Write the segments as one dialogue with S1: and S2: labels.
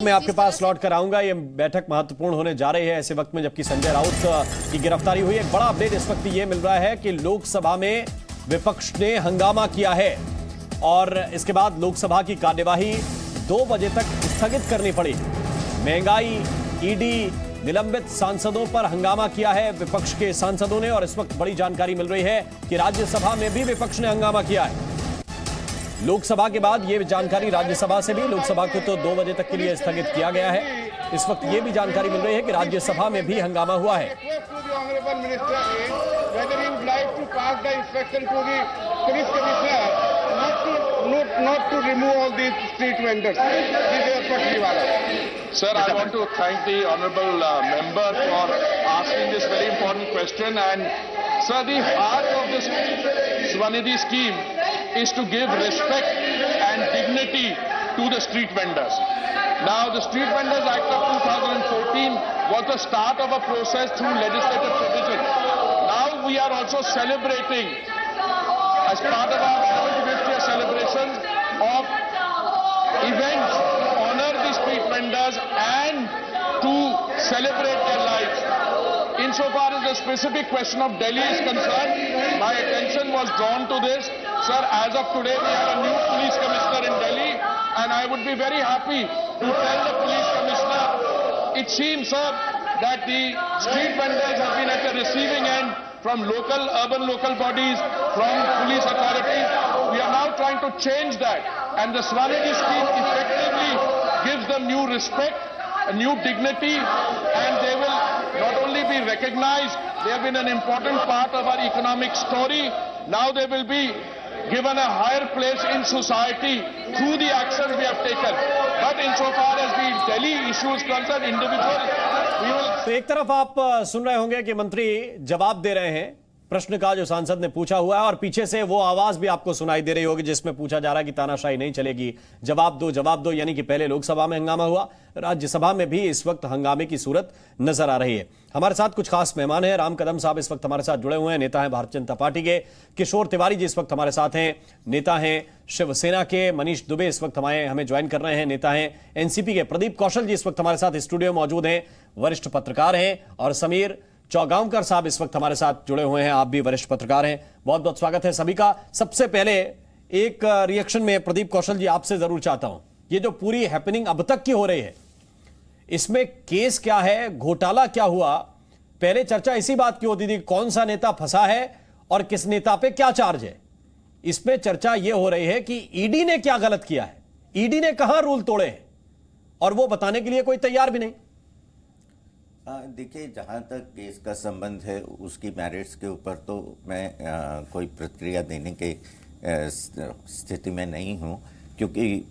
S1: मैं आपके पास लौट कर आऊंगा। ये बैठक महत्वपूर्ण होने जा रही है ऐसे वक्त में जबकि संजय राउत की गिरफ्तारी हुई। एक बड़ा अपडेट इस वक्त ये मिल रहा है कि लोकसभा में विपक्ष ने हंगामा किया है और इसके बाद लोकसभा की कार्यवाही 2 बजे तक स्थगित करनी पड़ी। महंगाई, ईडी, निलंबित सांसदों पर हंगामा किया है विपक्ष के सांसदों ने और इस वक्त बड़ी जानकारी मिल रही है कि राज्यसभा में भी विपक्ष ने हंगामा किया है। लोकसभा के बाद यह जानकारी राज्यसभा से भी, लोकसभा को तो 2 बजे तक के लिए स्थगित किया गया है। इस वक्त यह भी जानकारी मिल रही है कि राज्यसभा में भी हंगामा हुआ है।
S2: Sir, I want to thank the honourable member for asking this very important question. And sir, the heart of this Swanidhi scheme is to give respect and dignity to the street vendors. Now, the Street Vendors Act of 2014 was the start of a process through legislative provision. Now we are also celebrating, as part of our 75th year celebration of events, honor the street vendors and to celebrate their lives. Insofar as the specific question of Delhi is concerned, my attention was drawn to this. Sir, as of today, we have a new police commissioner in Delhi, and I would be very happy to tell the police commissioner, it seems, sir, that the street vendors have been at the receiving end from urban local bodies, from police authorities. We are now trying to change that, and the Swanidhi scheme effectively gives them new respect, a new dignity, and they will not only be recognized, they have been an important part of our economic story. Now they will be given a higher place in society through the actions we have taken. But insofar as the Delhi issue is concerned, individual, we will...
S1: तो एक तरफ आप सुन रहे होंगे कि मंत्री जवाब दे रहे हैं प्रश्न का जो सांसद ने पूछा हुआ है और पीछे से वो आवाज भी आपको सुनाई दे रही होगी जिसमें पूछा जा रहा है कि तानाशाही नहीं चलेगी, जवाब दो। यानी कि पहले लोकसभा में हंगामा हुआ, राज्यसभा में भी इस वक्त हंगामे की सूरत नजर आ रही है। हमारे साथ कुछ खास मेहमान हैं। राम कदम साहब इस वक्त हमारे साथ जुड़े हुए हैं, नेता हैं भारतीय जनता पार्टी के। किशोर तिवारी जी इस वक्त हमारे साथ हैं, नेता हैं शिवसेना के। मनीष दुबे इस वक्त हमें ज्वाइन कर रहे हैं, नेता हैं एनसीपी के। प्रदीप कौशल जी इस वक्त हमारे साथ स्टूडियो में मौजूद हैं, वरिष्ठ पत्रकार हैं। और समीर चौगांवकर साहब इस वक्त हमारे साथ जुड़े हुए हैं, आप भी वरिष्ठ पत्रकार हैं। बहुत बहुत स्वागत है सभी का। सबसे पहले एक रिएक्शन में प्रदीप कौशल जी आपसे जरूर चाहता हूं, ये जो पूरी हैपनिंग अब तक की हो रही है, इसमें केस क्या है, घोटाला क्या हुआ? पहले चर्चा इसी बात की होती थी कौन सा नेता फंसा है और किस नेता पे क्या चार्ज है। इसमें चर्चा यह हो रही है कि ईडी ने क्या गलत किया है, ईडी ने कहां रूल तोड़े हैं और वो बताने के लिए कोई तैयार भी नहीं।
S3: देखिए, जहाँ तक केस का संबंध है उसकी मेरिट्स के ऊपर तो मैं कोई प्रतिक्रिया देने के स्थिति में नहीं हूँ, क्योंकि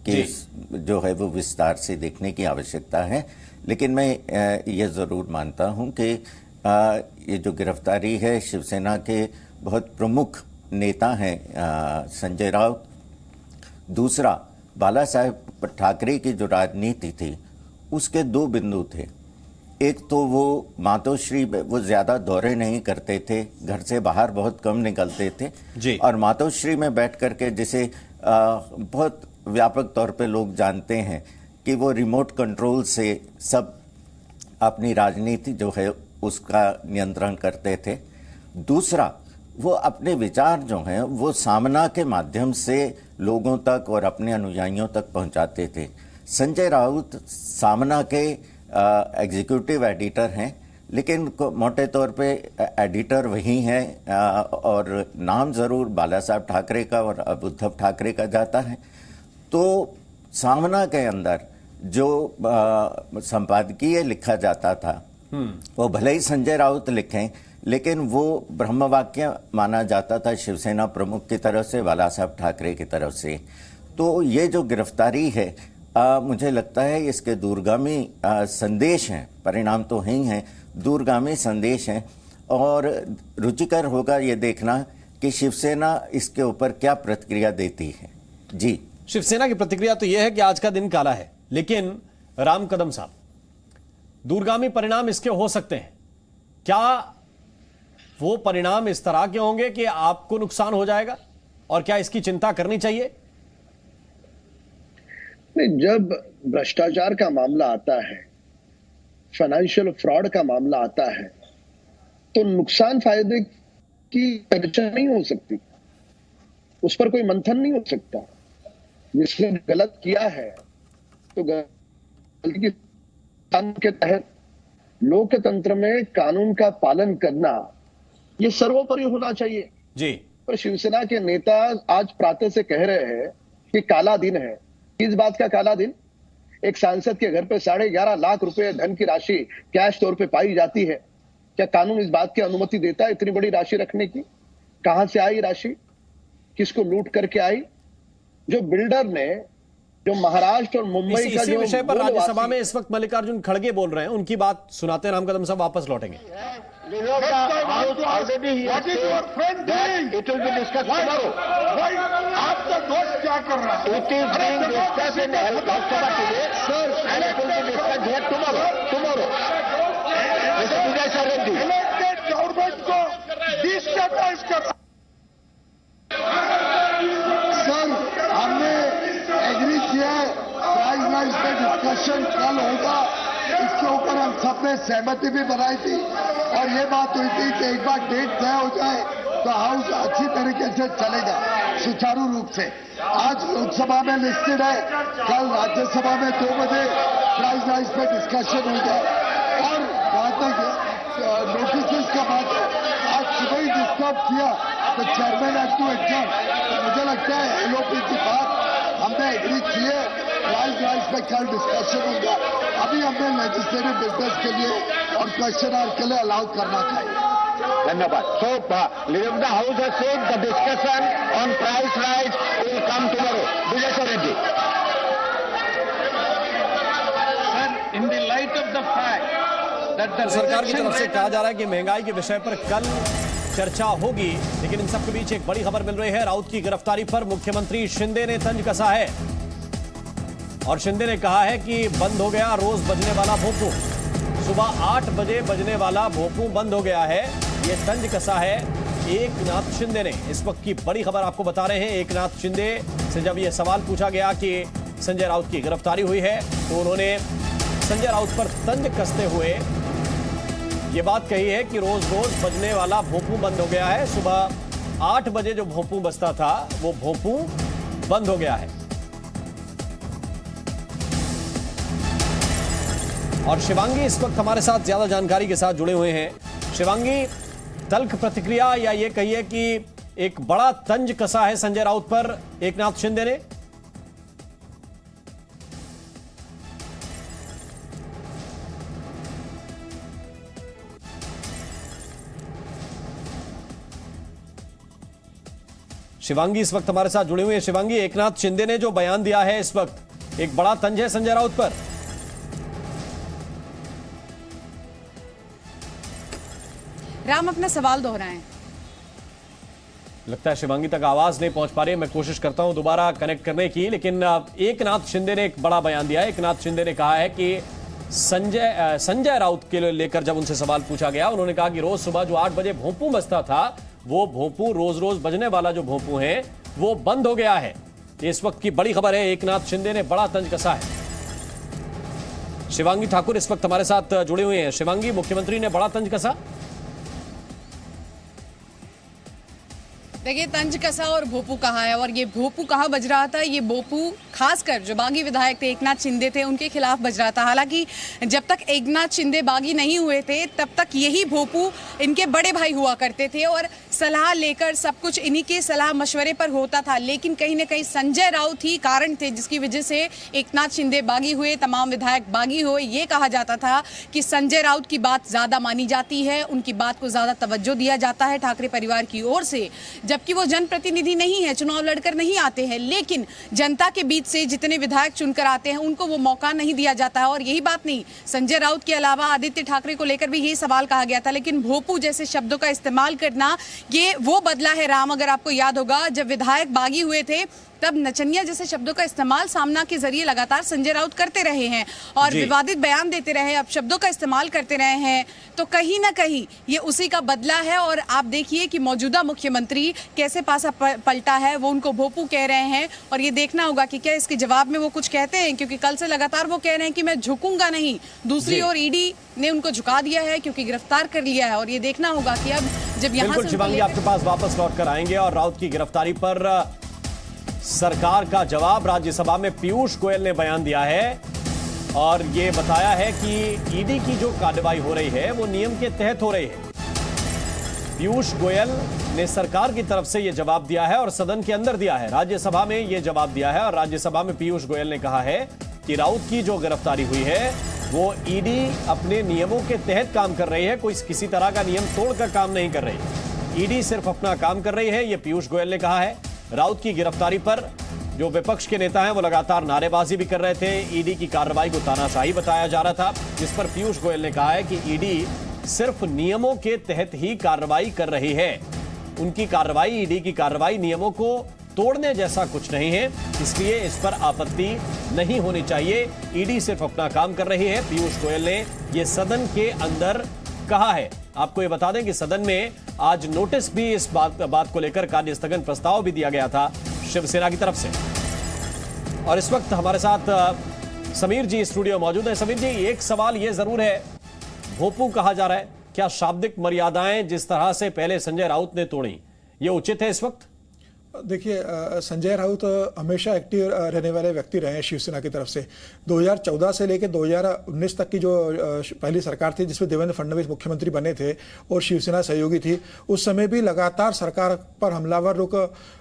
S3: केस जो है वो विस्तार से देखने की आवश्यकता है। लेकिन मैं ये ज़रूर मानता हूँ कि ये जो गिरफ्तारी है शिवसेना के बहुत प्रमुख नेता हैं संजय राउत, दूसरा बाला साहेब ठाकरे की जो राजनीति थी उसके 2 बिंदु थे। एक तो वो मातोश्री, वो ज़्यादा दौरे नहीं करते थे, घर से बाहर बहुत कम निकलते थे
S1: जी।
S3: और मातोश्री में बैठ करके जिसे बहुत व्यापक तौर पे लोग जानते हैं कि वो रिमोट कंट्रोल से सब अपनी राजनीति जो है उसका नियंत्रण करते थे। दूसरा, वो अपने विचार जो हैं वो सामना के माध्यम से लोगों तक और अपने अनुयायियों तक पहुंचाते थे। संजय राउत सामना के एग्जीक्यूटिव एडिटर हैं, लेकिन मोटे तौर पे एडिटर वही हैं और नाम ज़रूर बाला साहब ठाकरे का और उद्धव ठाकरे का जाता है। तो सामना के अंदर जो संपादकीय लिखा जाता था वो भले ही संजय राउत लिखें, लेकिन वो ब्रह्मवाक्य माना जाता था शिवसेना प्रमुख की तरफ से, बाला साहब ठाकरे की तरफ से। तो ये जो गिरफ्तारी है मुझे लगता है इसके दूरगामी संदेश हैं, परिणाम तो ही हैं, दूरगामी संदेश हैं और रुचिकर होगा ये देखना कि शिवसेना इसके ऊपर क्या प्रतिक्रिया देती है। जी,
S1: शिवसेना की प्रतिक्रिया तो यह है कि आज का दिन काला है, लेकिन राम कदम साहब, दूरगामी परिणाम इसके हो सकते हैं। क्या वो परिणाम इस तरह के होंगे कि आपको नुकसान हो जाएगा और क्या इसकी चिंता करनी चाहिए?
S4: नहीं, जब भ्रष्टाचार का मामला आता है, फाइनेंशियल फ्रॉड का मामला आता है, तो नुकसान फायदे की चर्चा नहीं हो सकती, उस पर कोई मंथन नहीं हो सकता। जिसने गलत किया है तो गलती की के तहत लोकतंत्र में कानून का पालन करना ये सर्वोपरि होना चाहिए
S1: जी।
S4: पर शिवसेना के नेता आज प्रातः से कह रहे हैं कि काला दिन है। किस बात का काला दिन? एक सांसद के घर पे 11.5 लाख रुपए धन की राशि कैश तौर पे पाई जाती है। क्या कानून इस बात की अनुमति देता है इतनी बड़ी राशि रखने की? कहां से आई राशि? किसको लूट करके आई? जो बिल्डर ने, जो महाराष्ट्र और मुंबई का
S1: इसी
S4: जो
S1: विषय पर राज्यसभा में इस वक्त मल्लिकार्जुन खड़गे बोल रहे हैं, उनकी बात सुनाते हैं। राम कदम साहब वापस लौटेंगे।
S2: आपका दोस्त क्या कर रहा गवर्नमेंट को डिस्टेबलाइज कर रहा।
S5: सर, हमने एग्री किया है, प्राइस राइज पे डिस्कशन कल होगा, इसके ऊपर हम सब ने सहमति भी बनाई थी और ये बात हुई थी कि एक बार डेट तय हो जाए तो हाउस अच्छी तरीके से चलेगा, सुचारू रूप से। आज लोकसभा में लिस्टेड है, कल राज्यसभा में 2 बजे प्राइस राइज पे डिस्कशन होगा। और जहां तक नोटिस का बात है, आज सुबह ही डिस्टर्ब किया तो चेयरमैन हैड टू एडजर्न। तो मुझे लगता है एलओपी की बात हमने एग्री की है, प्राइस राइज पे कल डिस्कशन होगा। अभी हमने लेजिस्लेटिव बिजनेस के लिए और क्वेश्चन आवर के लिए अलाउ करना चाहिए।
S6: धन्यवाद। So, leader of the House has said the discussion on price rise will come tomorrow. Vijay Reddy.
S7: Sir, in the light of the fact that the
S1: सरकार की तरफ से कहा जा रहा है कि महंगाई के विषय पर कल चर्चा होगी, लेकिन इन सबके बीच एक बड़ी खबर मिल रही है। राउत की गिरफ्तारी पर मुख्यमंत्री शिंदे ने तंज कसा है और शिंदे ने कहा है कि बंद हो गया रोज बजने वाला भोंपू। सुबह 8 बजे बजने वाला भोंपू बंद हो गया है, ये तंज कसा है एकनाथ शिंदे ने। इस वक्त की बड़ी खबर आपको बता रहे हैं। एकनाथ शिंदे से जब यह सवाल पूछा गया कि संजय राउत की गिरफ्तारी हुई है, तो उन्होंने संजय राउत पर तंज कसते हुए ये बात कही है कि रोज रोज बजने वाला भोंपू बंद हो गया है। सुबह 8 बजे जो भोंपू बजता था वो भोंपू बंद हो गया है। और शिवांगी इस वक्त हमारे साथ ज्यादा जानकारी के साथ जुड़े हुए हैं। शिवांगी, तल्ख प्रतिक्रिया या ये कहिए कि एक बड़ा तंज कसा है संजय राउत पर एकनाथ शिंदे ने। शिवांगी इस वक्त हमारे साथ जुड़े हुए हैं। शिवांगी, एकनाथ शिंदे ने जो बयान दिया है इस वक्त एक बड़ा तंज है संजय राउत पर।
S8: राम अपना सवाल दोहराएं।
S1: लगता है शिवांगी तक आवाज नहीं पहुंच पा रही है। मैं कोशिश करता हूं दोबारा कनेक्ट करने की, लेकिन एकनाथ शिंदे ने एक बड़ा बयान दिया है। एकनाथ शिंदे ने कहा है कि संजय राउत के लेकर जब उनसे सवाल पूछा गया, उन्होंने कहा कि रोज सुबह जो 8 बजे भोंपू बजता था वो भोंपू रोज रोज बजने वाला जो भोंपू है वो बंद हो गया है। इस वक्त की बड़ी खबर है, एकनाथ शिंदे ने बड़ा तंज कसा है। शिवांगी ठाकुर इस वक्त हमारे साथ जुड़े हुए हैं। शिवांगी, मुख्यमंत्री ने बड़ा तंज कसा।
S8: देखिए, तंज कसा और भोपू कहा है, और ये भोपू कहाँ बज रहा था, ये भोपू खासकर जो बागी विधायक थे एकनाथ शिंदे थे उनके खिलाफ बज रहा था। हालांकि जब तक एकनाथ शिंदे बागी नहीं हुए थे तब तक यही भोपू इनके बड़े भाई हुआ करते थे और सलाह लेकर सब कुछ इन्हीं के सलाह मशवरे पर होता था। लेकिन कहीं ना कहीं संजय राउत ही कारण थे जिसकी वजह से एकनाथ शिंदे बागी हुए, तमाम विधायक बागी हुए। ये कहा जाता था कि संजय राउत की बात ज्यादा मानी जाती है, उनकी बात को ज्यादा तवज्जो दिया जाता है ठाकरे परिवार की ओर से, जबकि वो जनप्रतिनिधि नहीं है, चुनाव लड़कर नहीं आते हैं, लेकिन जनता के बीच से जितने विधायक चुनकर आते हैं उनको वो मौका नहीं दिया जाता है। और यही बात नहीं, संजय राउत के अलावा आदित्य ठाकरे को लेकर भी यही सवाल कहा गया था। लेकिन भोपू जैसे शब्दों का इस्तेमाल करना, ये वो बदला है राम। अगर आपको याद होगा, जब विधायक बागी हुए थे तब नचनिया जैसे शब्दों का इस्तेमाल सामना के जरिए लगातार संजय राउत करते रहे हैं और
S1: जी।
S8: विवादित बयान देते रहे, अब शब्दों का इस्तेमाल करते रहे हैं, तो कहीं ना कहीं ये उसी का बदला है। और आप देखिए कि मौजूदा मुख्यमंत्री कैसे पासा पलटा है, वो उनको भोपू कह रहे हैं और ये देखना होगा कि क्या इसके जवाब में वो कुछ कहते हैं, क्योंकि कल से लगातार वो कह रहे हैं कि मैं झुकूंगा नहीं। दूसरी ओर ईडी ने उनको झुका दिया है क्योंकि गिरफ्तार कर लिया है और ये देखना होगा कि अब जब यहाँ
S1: बिल्कुल
S8: से
S1: शिवांगी आपके पास वापस लौट कर आएंगे और राउत की गिरफ्तारी पर सरकार का जवाब राज्यसभा में पीयूष गोयल ने बयान दिया है और ये बताया है कि ईडी की जो कार्रवाई हो रही है वो नियम के तहत हो रही है। पीयूष गोयल ने सरकार की तरफ से यह जवाब दिया है और सदन के अंदर दिया है, राज्यसभा में यह जवाब दिया है और राज्यसभा में पीयूष गोयल ने कहा है कि राउत की जो गिरफ्तारी हुई है वो ईडी अपने नियमों के तहत काम कर रही है, कोई किसी तरह का नियम तोड़कर काम नहीं कर रही। ईडी सिर्फ अपना काम कर रही है, यह पीयूष गोयल ने कहा है। राउत की गिरफ्तारी पर जो विपक्ष के नेता हैं वो लगातार नारेबाजी भी कर रहे थे। ईडी की कार्रवाई को तानाशाही बताया जा रहा था, जिस पर पीयूष गोयल ने कहा है कि ईडी सिर्फ नियमों के तहत ही कार्रवाई कर रही है। उनकी कार्रवाई, ईडी की कार्रवाई नियमों को तोड़ने जैसा कुछ नहीं है, इसलिए इस पर आपत्ति नहीं होनी चाहिए। ईडी सिर्फ अपना काम कर रही है, पीयूष गोयल ने यह सदन के अंदर कहा है। आपको ये बता दें कि सदन में आज नोटिस भी इस बात को लेकर कार्य स्थगन प्रस्ताव भी दिया गया था शिवसेना की तरफ से। और इस वक्त हमारे साथ समीर जी स्टूडियो मौजूद है। समीर जी, एक सवाल ये जरूर है, भोपू कहा जा रहा है, क्या शाब्दिक मर्यादाएं जिस तरह से पहले संजय राउत ने तोड़ी ये उचित है इस वक्त?
S9: देखिए, संजय राउत हमेशा एक्टिव रहने वाले व्यक्ति रहे हैं शिवसेना की तरफ से। 2014 से लेकर 2019 तक की जो पहली सरकार थी जिसमें देवेंद्र फडणवीस मुख्यमंत्री बने थे और शिवसेना सहयोगी थी, उस समय भी लगातार सरकार पर हमलावर रुख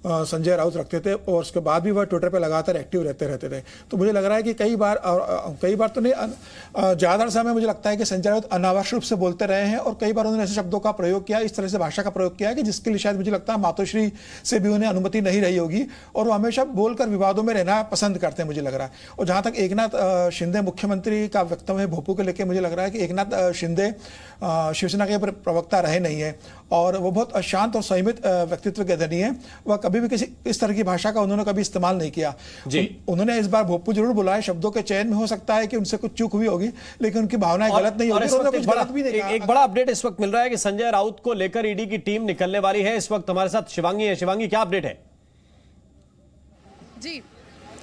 S9: संजय राउत रखते थे और उसके बाद भी वह ट्विटर पर लगातार एक्टिव रहते थे। तो मुझे लग रहा है कि कई बार तो नहीं, ज़्यादातर समय मुझे लगता है कि संजय राउत अनावश्यक रूप से बोलते रहे हैं और कई बार उन्होंने ऐसे शब्दों का प्रयोग किया, इस तरह से भाषा का प्रयोग किया कि जिसके लिए शायद मुझे लगता है मातोश्री से भी उन्हें अनुमति नहीं रही होगी और वो हमेशा बोलकर विवादों में रहना पसंद करते हैं, मुझे लग रहा है। और जहां तक एकनाथ शिंदे मुख्यमंत्री का वक्तव्य है भोपू को लेकर, मुझे लग रहा है कि एकनाथ शिंदे शिवसेना के प्रवक्ता रहे नहीं है और वो बहुत शांत और संयमित व्यक्तित्व के धनी है। वह कभी भी किसी इस तरह की भाषा का उन्होंने कभी इस्तेमाल नहीं किया। उन्होंने इस बार भोपू जरूर बुलाया, शब्दों के चयन में हो सकता है कि उनसे कुछ चूक हुई होगी, लेकिन उनकी भावनाएं गलत नहीं होगी।
S1: एक बड़ा अपडेट इस वक्त मिल रहा है कि संजय राउत को लेकर ईडी की टीम निकलने वाली है। इस वक्त हमारे साथ शिवांगी है। शिवांगी, क्या अपडेट है?
S8: जी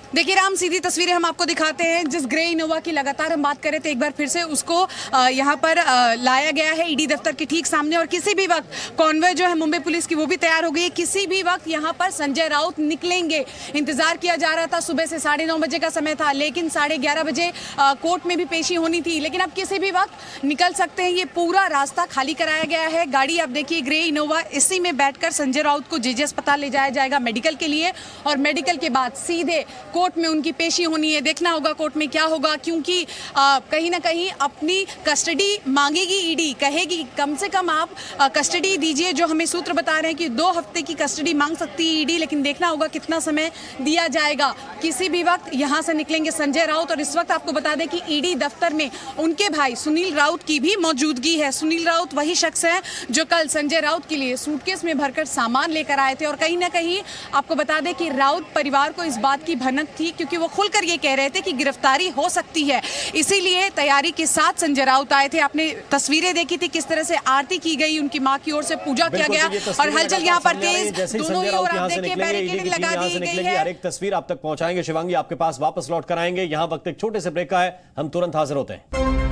S8: देखिए राम, सीधी तस्वीरें हम आपको दिखाते हैं। जिस ग्रे इनोवा की लगातार हम बात कर रहे थे, एक बार फिर से उसको यहाँ पर लाया गया है ईडी दफ्तर के ठीक सामने और किसी भी वक्त कॉन्वॉय जो है मुंबई पुलिस की वो भी तैयार हो गई है। किसी भी वक्त यहाँ पर संजय राउत निकलेंगे, इंतजार किया जा रहा था। सुबह से 9:30 बजे का समय था, लेकिन 11:30 बजे कोर्ट में भी पेशी होनी थी, लेकिन अब किसी भी वक्त निकल सकते हैं। ये पूरा रास्ता खाली कराया गया है। गाड़ी आप देखिए ग्रे इनोवा, इसी में बैठकर संजय राउत को जेजे अस्पताल ले जाया जाएगा मेडिकल के लिए और मेडिकल के बाद सीधे कोर्ट में उनकी पेशी होनी है। देखना होगा कोर्ट में क्या होगा, क्योंकि कहीं ना कहीं अपनी कस्टडी मांगेगी ईडी, कहेगी कम से कम आप कस्टडी दीजिए। जो हमें सूत्र बता रहे हैं कि 2 हफ्ते की कस्टडी मांग सकती है ईडी, लेकिन देखना होगा कितना समय दिया जाएगा। किसी भी वक्त यहां से निकलेंगे संजय राउत और इस वक्त आपको बता दें कि ईडी दफ्तर में उनके भाई सुनील राउत की भी मौजूदगी है। सुनील राउत वही शख्स है जो कल संजय राउत के लिए सूटकेस में भरकर सामान लेकर आए थे और कहीं ना कहीं आपको बता दें कि राउत परिवार को इस बात की भनक थी, क्योंकि वो खुलकर ये कह रहे थे कि गिरफ्तारी हो सकती है, इसीलिए तैयारी के साथ संजय राउत आए थे। आपने तस्वीरें देखी थी किस तरह से आरती की गई, उनकी मां की ओर से पूजा किया गया और हलचल यहाँ पर तेज दोनों ही ओर आप देखिए बैरिकेडिंग लगा दी गई है।
S1: हर एक तस्वीर आप तक पहुंचाएंगे शिवांगी, आपके पास वापस लौट कर आएंगे। यहाँ वक्त एक छोटे से ब्रेक का है, हम तुरंत हाजिर होते हैं।